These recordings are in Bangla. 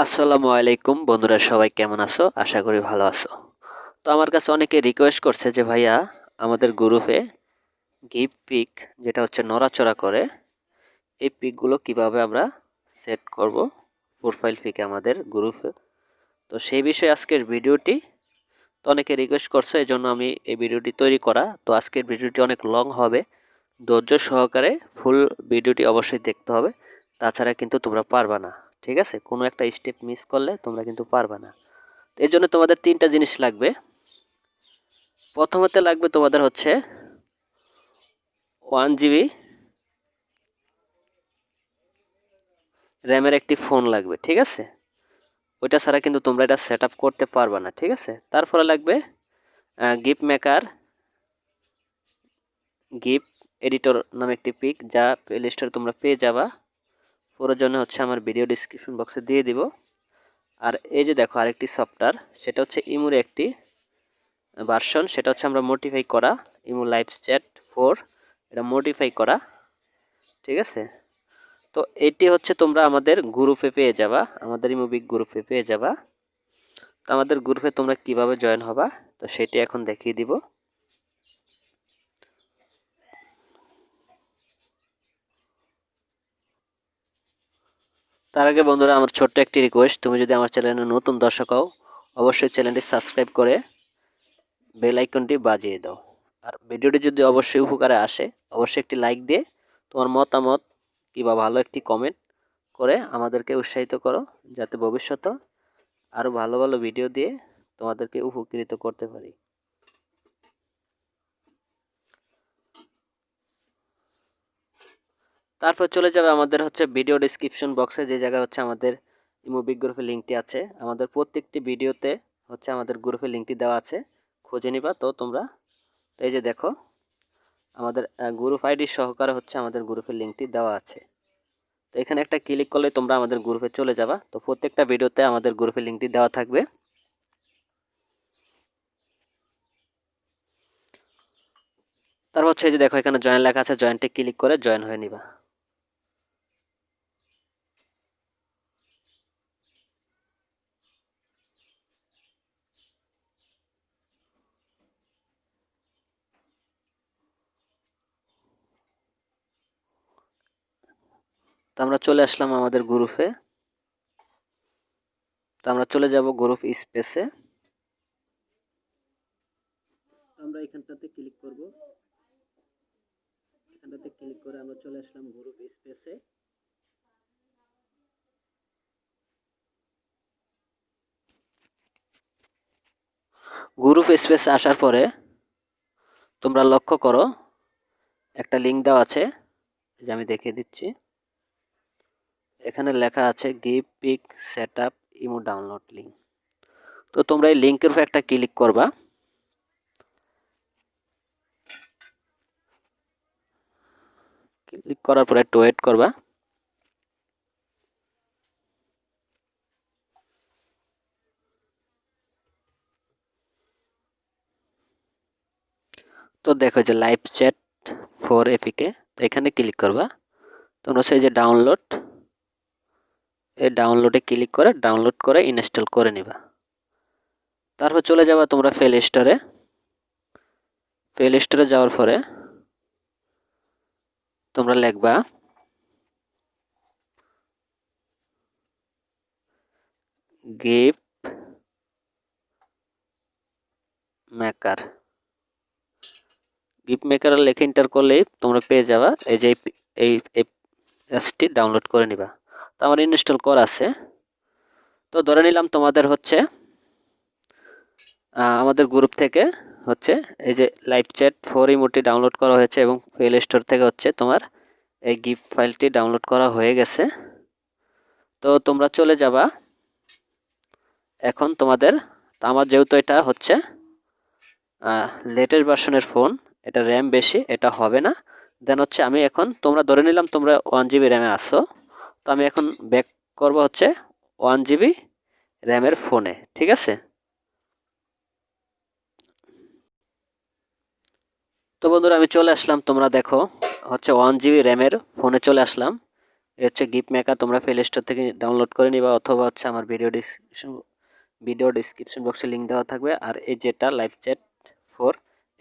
আসসালামু আলাইকুম বন্ধুরা, সবাই কেমন আছো? আশা করি ভালো আছো। তো আমার কাছে অনেকে রিকোয়েস্ট করছে যে ভাইয়া আমাদের গ্রুপে গিফট পিক, যেটা হচ্ছে নড়াচড়া করে, এই পিকগুলো কিভাবে আমরা সেট করব প্রোফাইল পিকে আমাদের গ্রুপে। তো সেই বিষয়ে আজকের ভিডিওটি। তো অনেকে রিকোয়েস্ট করছে, এই জন্য আমি এই ভিডিওটি তৈরি করা। তো আজকের ভিডিওটি অনেক লং হবে, ধৈর্য সহকারে ফুল ভিডিওটি অবশ্যই দেখতে হবে, তাছাড়া কিন্তু তোমরা পারবা না। ঠিক আছে, কোনো একটা স্টেপ মিস করলে তোমরা কিন্তু পারবা না। এর জন্য তোমাদের তিনটা জিনিস লাগবে। প্রথমতে লাগবে তোমাদের হচ্ছে 1 GB র্যামের একটি ফোন লাগবে। ঠিক আছে, ওইটা ছাড়া কিন্তু তোমরা এটা সেট আপ করতে পারবা না। ঠিক আছে, তারপরে লাগবে গিফট মেকার গিফ এডিটর নামে একটি পিক, যা প্লে স্টোরে তোমরা পেয়ে যাবা। প্রয়োজনে হচ্ছে আমার ভিডিও ডিসক্রিপশন বক্সে দিয়ে দিব। আর এই যে দেখো আরেকটি সফটওয়্যার, সেটা হচ্ছে ইমুর একটি ভার্সন, সেটা হচ্ছে আমরা মডিফাই করা ইমু লাইভ চ্যাট 4, এটা মডিফাই করা। ঠিক আছে, তো এটি হচ্ছে তোমরা আমাদের গ্রুপে পেয়ে যাবা, আমাদের ইমুবিক গ্রুপে পেয়ে যাবা। তো আমাদের গ্রুপে তোমরা কিভাবে জয়েন হবা, তো সেটি এখন দেখিয়ে দিব। তার আগে বন্ধুরা, আমার ছোট্ট একটি রিকোয়েস্ট, তুমি যদি আমার চ্যানেলে নতুন দর্শক হও, অবশ্যই চ্যানেলটি সাবস্ক্রাইব করে বেল আইকনটি বাজিয়ে দাও। আর ভিডিওটি যদি অবশ্যই উপকারে আসে, অবশ্যই একটি লাইক দিয়ে তোমার মতামত কিংবা ভালো একটি কমেন্ট করে আমাদেরকে উৎসাহিত করো, যাতে ভবিষ্যতে আরও ভালো ভালো ভিডিও দিয়ে তোমাদেরকে উপকৃত করতে পারি। তারপর চলে যাবে আমাদের হচ্ছে ভিডিও ডিসক্রিপশন বক্সে, যে জায়গায় হচ্ছে আমাদের ইমুবিক গ্রুপের লিঙ্কটি আছে। আমাদের প্রত্যেকটি ভিডিওতে হচ্ছে আমাদের গ্রুপের লিঙ্কটি দেওয়া আছে, খুঁজে নিবা। তো তোমরা এই যে দেখো আমাদের গ্রুপ আইডি সহকারে হচ্ছে আমাদের গ্রুপের লিঙ্কটি দেওয়া আছে। তো এখানে একটা ক্লিক করলে তোমরা আমাদের গ্রুপে চলে যাবা। তো প্রত্যেকটা ভিডিওতে আমাদের গ্রুপের লিঙ্কটি দেওয়া থাকবে। তারপর হচ্ছে এই যে দেখো এখানে জয়েন লেখা আছে, জয়েন্টে ক্লিক করে জয়েন হয়ে নিবা। তো আমরা চলে আসলাম আমাদের গ্রুপে। তো আমরা চলে যাব গ্রুপ স্পেসে। আমরা এখানটাতে ক্লিক করব, এখানটাতে ক্লিক করে আমরা চলে আসলাম গ্রুপ স্পেসে। গ্রুপ স্পেসে আসার পরে তোমরা লক্ষ্য করো একটা লিঙ্ক দেওয়া আছে, যে আমি দেখিয়ে দিচ্ছি। এখানে লেখা আছে give pic set up imo download link. তো তোমরা এই লিঙ্কের উপর একটা ক্লিক করবা। ক্লিক করার পরে একটু ওয়েট করবা। তো দেখো যে লাইভ চ্যাট 4 এপিকে, তো এখানে ক্লিক করবা। তোমরা সেই যে ডাউনলোড, এই ডাউনলোডে ক্লিক করে ডাউনলোড করে ইনস্টল করে নিবা। তারপর চলে যাবা তোমরা প্লে স্টোরে। প্লে স্টোরে যাওয়ার পরে তোমরা লিখবা গিফ মেকার। গিফ মেকার লেখে এন্টার করলেই তোমরা পেয়ে যাবা। এই যে এই অ্যাপসটি ডাউনলোড করে নিবা। তো আমার ইনস্টল করা আছে। তো ধরে নিলাম তোমাদের হচ্ছে আমাদের গ্রুপ থেকে হচ্ছে এই যে লাইভ চ্যাট 4 ইমোটি ডাউনলোড করা হয়েছে, এবং প্লে স্টোর থেকে হচ্ছে তোমার এই গিফ ফাইলটি ডাউনলোড করা হয়ে গেছে। তো তোমরা চলে যাবা এখন তোমাদের। তো আমার যেহেতু এটা হচ্ছে লেটেস্ট ভার্সনের ফোন, এটা র্যাম বেশি, এটা হবে না। দেন হচ্ছে আমি এখন, তোমরা ধরে নিলাম তোমরা 1 GB র্যামে আসো। তো আমি এখন ব্যাক করব হচ্ছে 1 GB র্যামের ফোনে। ঠিক আছে, তো বন্ধুরা আমি চলে আসলাম। তোমরা দেখো হচ্ছে 1 GB র্যামের ফোনে চলে আসলাম। এ হচ্ছে গিফট মেকার, তোমরা প্লে স্টোর থেকে ডাউনলোড করে নিবা, অথবা হচ্ছে আমার ভিডিও ডিসক্রিপশন বক্সে লিঙ্ক দেওয়া থাকবে। আর এই যেটা লাইভ চ্যাট 4,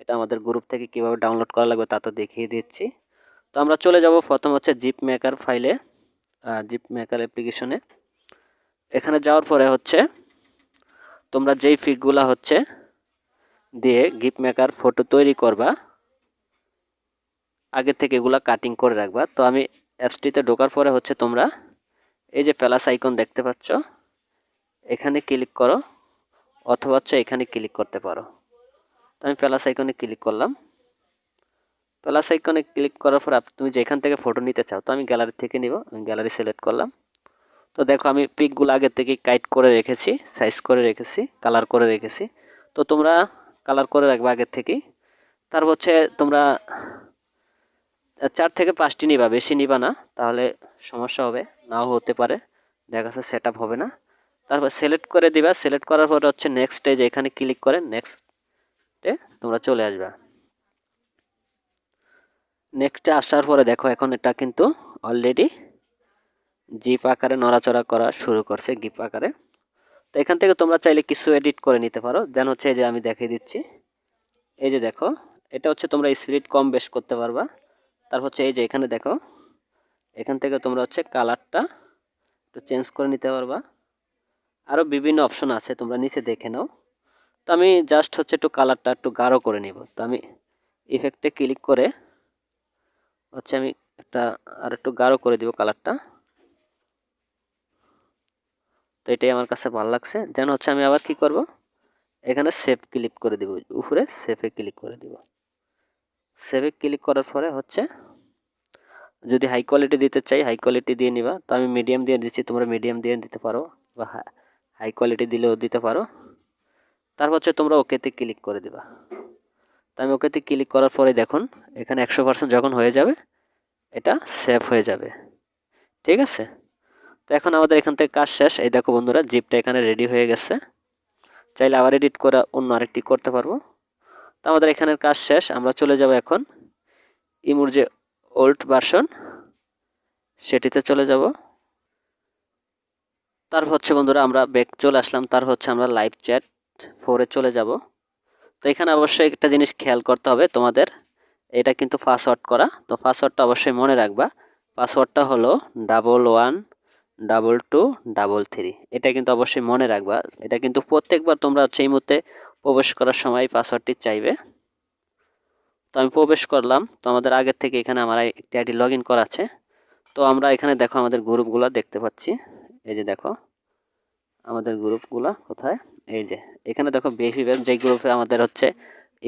এটা আমাদের গ্রুপ থেকে কীভাবে ডাউনলোড করা লাগবে তা তো দেখিয়ে দিচ্ছি। তো আমরা চলে যাব প্রথম হচ্ছে জিপ মেকার ফাইলে, জিপ মেকার অ্যাপ্লিকেশনে। এখানে যাওয়ার পরে হচ্ছে তোমরা যেই পিকগুলা হচ্ছে দিয়ে গিফট মেকার ফটো তৈরি করবা, আগে থেকে এগুলা কাটিং করে রাখবা। তো আমি অ্যাপসটিতে ঢোকার পরে হচ্ছে তোমরা এই যে প্লাস আইকন দেখতে পাচ্ছ, এখানে ক্লিক করো, অথবা হচ্ছে এখানে ক্লিক করতে পারো। তো আমি প্লাস আইকনে ক্লিক করলাম। প্লাস আইকনে ক্লিক করার পর তুমি যেখান থেকে ফটো নিতে চাও, তো আমি গ্যালারি থেকে নিব, আমি গ্যালারি সিলেক্ট করলাম। তো দেখো আমি পিকগুলো আগে থেকে কাইট করে রেখেছি, সাইজ করে রেখেছি, কালার করে রেখেছি। তো তোমরা কালার করে রাখবে আগের থেকেই। তারপর হচ্ছে তোমরা 4 থেকে 5টি নিবা, বেশি নিবা না, তাহলে সমস্যা হবে, নাও হতে পারে, দেখা যাচ্ছে সেট আপ হবে না। তারপর সিলেক্ট করে দিবা, সিলেক্ট করার পর হচ্ছে নেক্সট স্টেজ, এখানে ক্লিক করে নেক্সটে তোমরা চলে আসবা। নেক্সটে আসার পরে দেখো এখন এটা কিন্তু অলরেডি জিপ আকারে নড়াচড়া করা শুরু করছে, গিফ আকারে। তো এখান থেকে তোমরা চাইলে কিছু এডিট করে নিতে পারো। দেন হচ্ছে এই যে আমি দেখিয়ে দিচ্ছি, এই যে দেখো, এটা হচ্ছে তোমরা স্পিড কম বেশ করতে পারবা। তারপর হচ্ছে এই যে এখানে দেখো, এখান থেকে তোমরা হচ্ছে কালারটা একটু চেঞ্জ করে নিতে পারবা। আরও বিভিন্ন অপশন আছে, তোমরা নিচে দেখে নাও। তো আমি জাস্ট হচ্ছে একটু কালারটা একটু গাঢ় করে নিব। তো আমি ইফেক্টে ক্লিক করে হচ্ছে আমি একটা আর একটু গাঢ় করে দিব কালারটা। তো এটাই আমার কাছে ভালো লাগছে। দেন হচ্ছে আমি আবার কি করব, এখানে সেভ ক্লিক করে দিব, উপরে সেভে ক্লিক করে দিব। সেভে ক্লিক করার পরে হচ্ছে যদি হাই কোয়ালিটি দিতে চাই হাই কোয়ালিটি দিয়ে নিবা। তো আমি মিডিয়াম দিয়ে দিচ্ছি, তোমরা মিডিয়াম দিয়ে দিতে পারো, বা হাই কোয়ালিটি দিলেও দিতে পারো। তারপর হচ্ছে তোমরা ওকেতে ক্লিক করে দিবা। তো আমি ওকেতে ক্লিক করার পরে দেখুন এখানে 100% যখন হয়ে যাবে এটা সেভ হয়ে যাবে, ঠিক আছে। তো এখন আমাদের এখান থেকে কাজ শেষ। এই দেখো বন্ধুরা, জিপটা এখানে রেডি হয়ে গেছে। চাইলে আবার এডিট করা অন্য আরেকটি করতে পারবো। তো আমাদের এখানের কাজ শেষ। আমরা চলে যাব এখন ইমুর যে ওল্ড ভার্সন সেটিতে চলে যাব। তারপর হচ্ছে বন্ধুরা আমরা ব্যাক চলে আসলাম। তারপর হচ্ছে আমরা লাইভ চ্যাট 4-এ চলে যাব। তো এখানে অবশ্যই একটা জিনিস খেয়াল করতে হবে তোমাদের, এটা কিন্তু পাসওয়ার্ড করা। তো পাসওয়ার্ডটা অবশ্যই মনে রাখবা। পাসওয়ার্ডটা হলো 112233। এটা কিন্তু অবশ্যই মনে রাখবা। এটা কিন্তু প্রত্যেকবার তোমরা হচ্ছে এই মুহূর্তে প্রবেশ করার সময় পাসওয়ার্ডটি চাইবে। তো আমি প্রবেশ করলাম। তো আমাদের আগের থেকে এখানে আমার একটি আইডি লগ ইন করা আছে। তো আমরা এখানে দেখো আমাদের গ্রুপগুলো দেখতে পাচ্ছি। এই যে দেখো আমাদের গ্রুপগুলো কোথায়, এই যে এখানে দেখো বিহেভিয়ার, যে গ্রুপে আমাদের হচ্ছে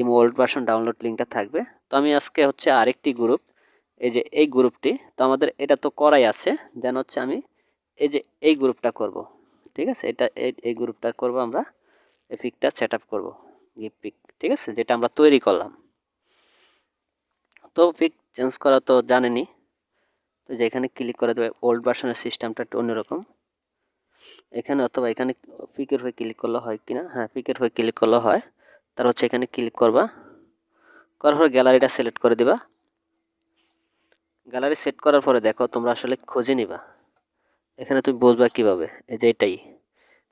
ইমো ওল্ড ভার্সন ডাউনলোড লিঙ্কটা থাকবে। তো আমি আজকে হচ্ছে আরেকটি গ্রুপ, এই যে এই গ্রুপটি, তো আমাদের এটা তো করাই আছে। দেন হচ্ছে আমি এই যে এই গ্রুপটা করব, ঠিক আছে। এটা এই গ্রুপটা করব, আমরা এই পিকটা সেট আপ করবো, গিফট পিক, ঠিক আছে, যেটা আমরা তৈরি করলাম। তো পিক চেঞ্জ করা তো জানেনি। তো যেখানে ক্লিক করে দেবে, ওল্ড ভার্সনের সিস্টেমটা একটু অন্যরকম। এখানে অথবা এখানে পিকের হয়ে ক্লিক করলে হয় কিনা, হ্যাঁ পিকের হয়ে ক্লিক করলে হয়। তার হচ্ছে এখানে ক্লিক করবা, করার পর গ্যালারিটা সিলেক্ট করে দিবা। গ্যালারি সেট করার পরে দেখো তোমরা আসলে খুঁজে নিবা, এখানে তুমি বুঝবা কিভাবে, এই যে এটাই,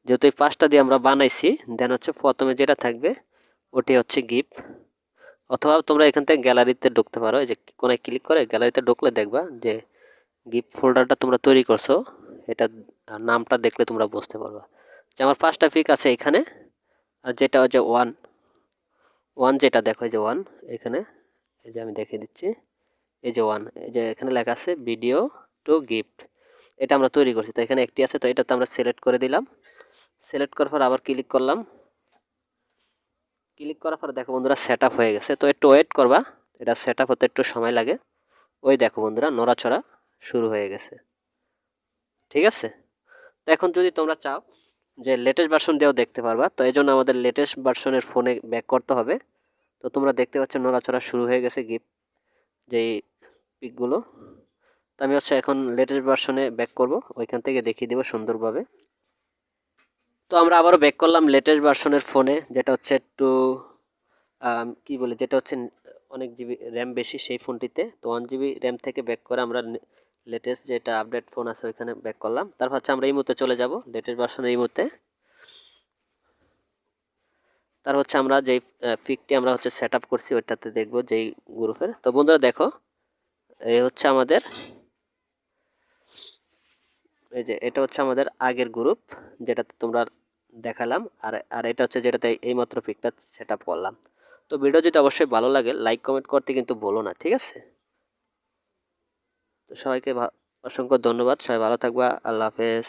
যেহেতু এই 5টা দিয়ে আমরা বানাইছি। দেন হচ্ছে প্রথমে যেটা থাকবে ওটি হচ্ছে গিফট, অথবা তোমরা এখান থেকে গ্যালারিতে ঢুকতে পারো। এই যে কোনায় ক্লিক করে গ্যালারিতে ঢুকলে দেখবা যে গিফট ফোল্ডারটা তোমরা তৈরি করছো, এটা নামটা দেখলে তোমরা বুঝতে পারবা যে আমার 5টা পিক আছে এখানে। আর যেটা হচ্ছে ওয়ান ওয়ান যেটা দেখো, এই যে ওয়ান, এখানে এই যে আমি দেখিয়ে দিচ্ছি, এই যে ওয়ান, এই যে এখানে লেখা আছে ভিডিও টু গিফট, এটা আমরা তৈরি করছি। তো এখানে একটি আছে, তো এটাতে আমরা সিলেক্ট করে দিলাম। সিলেক্ট করার পর আবার ক্লিক করলাম। ক্লিক করার পর দেখো বন্ধুরা সেট আপ হয়ে গেছে। তো একটু ওয়েট করবা, এটা সেট আপ হতে একটু সময় লাগে। ওই দেখো বন্ধুরা নড়াচড়া শুরু হয়ে গেছে, ঠিক আছে। তো এখন যদি তোমরা চাও যে লেটেস্ট ভার্সন দিয়েও দেখতে পারবা, তো এই জন্য আমাদের লেটেস্ট ভার্সনের ফোনে ব্যাক করতে হবে। তো তোমরা দেখতে পাচ্ছ নড়াচড়া শুরু হয়ে গেছে গিফট যেই পিকগুলো। তো আমি হচ্ছে এখন লেটেস্ট ভার্সনে ব্যাক করব, ওইখান থেকে দেখিয়ে দেবো সুন্দরভাবে। তো আমরা আবারও ব্যাক করলাম লেটেস্ট ভার্সনের ফোনে, যেটা হচ্ছে একটু কি বলে, যেটা হচ্ছে অনেক জিবি র্যাম বেশি সেই ফোনটিতে। তো 1 জিবি র্যাম থেকে ব্যাক করে আমরা লেটেস্ট যেটা আপডেট ফোন আছে ওইখানে ব্যাক করলাম। তারপর হচ্ছে আমরা ইমোতে চলে যাব, লেটেস্ট ভার্সনের ইমোতে। তার হচ্ছে আমরা যেই পিকটি আমরা হচ্ছে সেট আপ করছি ওইটাতে দেখব যেই গ্রুপের। তো বন্ধুরা দেখো, এই হচ্ছে আমাদের, এই যে এটা হচ্ছে আমাদের আগের গ্রুপ যেটাতে তোমরা দেখালাম, আর আর এটা হচ্ছে যেটাতে এইমাত্র পিকটা সেট আপ করলাম। তো ভিডিও যদি অবশ্যই ভালো লাগে লাইক কমেন্ট করতে কিন্তু বলো না, ঠিক আছে? তো সবাইকে অসংখ্য ধন্যবাদ, সবাই ভালো থাকবা, আল্লাহ হাফেজ।